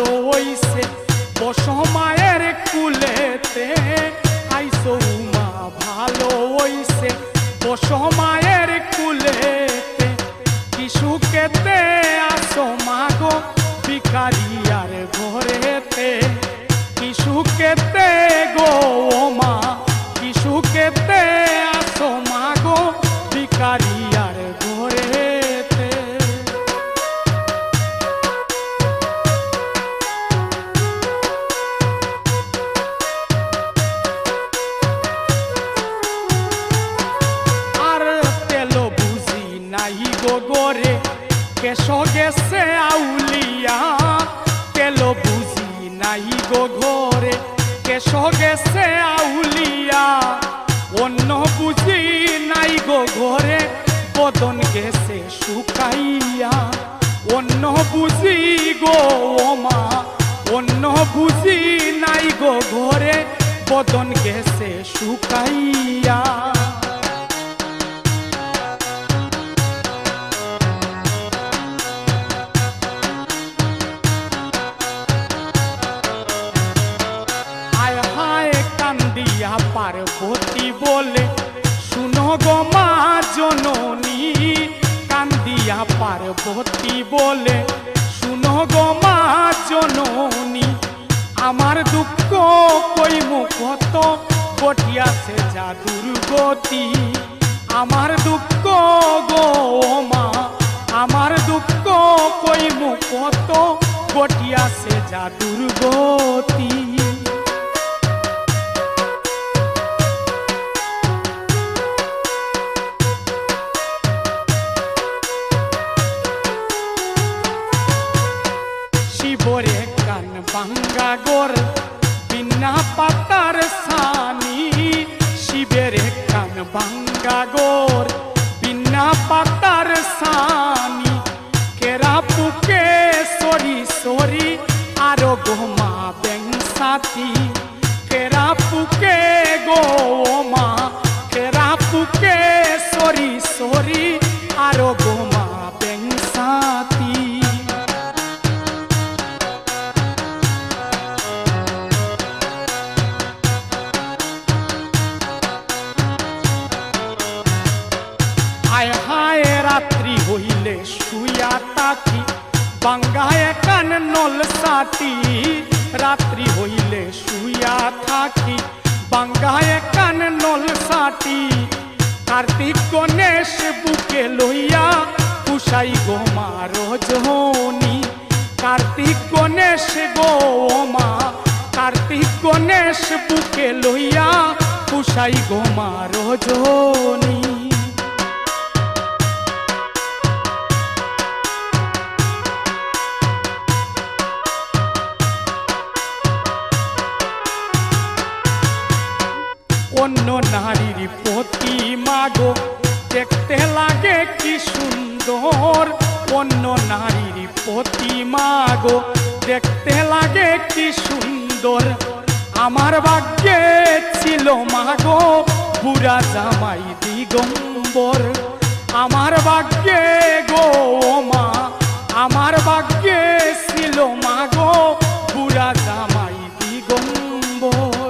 ভালো হইছে বসো মায়ের কুলেতে আইসো উমা ভালো হইছে বসো মায়ের কুলেতে কি সুখেতে আসো মাগো ভিখারিয়ার ঘরেতে কি সুখেতে গো মা কি সুখেতে আসো মাগো ভিখারিয়ার ঘরেতে। আর তেল বুঝি নাই গো গোরে কেশো গেছে আউলিয়া তেল বুঝি নাই গো ঘরে কেশো গেছে আউলিয়া অন্য বুঝি নাই গো ঘরে বদন গেছে শুকাইয়া অন্য বুঝি গো মা অন্য বুঝি নাই গো ঘরে বদন গেছে শুকাইয়া। পার্বতী বলে শুনো গো মা জননী কান্দিয়া পার্বতী বলে শুনো গো মা জননী আমার দুঃখ কইমু কত ঘটিয়াছে যা দুর্গতি আমার দুঃখ গো মা আমার দুঃখ কইমু কত ঘটিয়াছে যা দুর্গতি। শিবরে কান ভাঙ্গা গোর বিনা পাতার সানি শিবেরে কান ভাঙ্গা গোর বিনা পাতার সানি কেরা পুকে সরি সরি আরো গোমা বেংসাতি কেরা পুকে গো মা কেরা পুকে সরি সরি আরো গোমা বেংসাতি। হায় হায় রাত্রি হইলে শুইয়া থাকি বাঙ্গায় কান নল সাটি রাত্রি হইলে শুইয়া থাকি বাঙ্গায় কান নল সাটি কার্তিক গণেশ বুকে লইয়া কুসাই গো মা রজনী কার্তিক গণেশ গো মা কার্তিক গণেশ বুকে লইয়া কুসাই গো মা রজনী। অন্য নারীর প্রতিমা গো দেখতে লাগে কি সুন্দর অন্য নারীর প্রতিমা গো দেখতে লাগে কি সুন্দর আমার ভাগ্যে ছিল মা গো বুড়া জামাই দিগম্বর আমার ভাগ্যে গো মা আমার ভাগ্যে ছিল মা গো বুড়া জামাই দিগম্বর।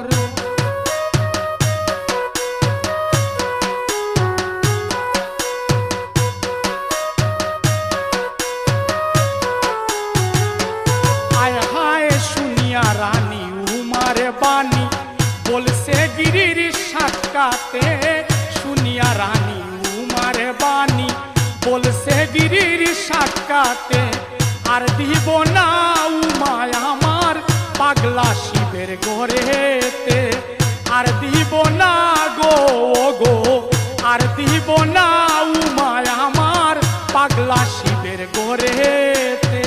রানী উমার বাণী বলছে গিরির সাক্ষাতে শুনিয়া রানী উমার বাণী বলছে গিরির সাক্ষাতে আর দিব না উমায় আমার পাগলা শিবের ঘরেতে আর দিব না গো গো আর দিব না উমায় আমার পাগলা শিবের ঘরেতে।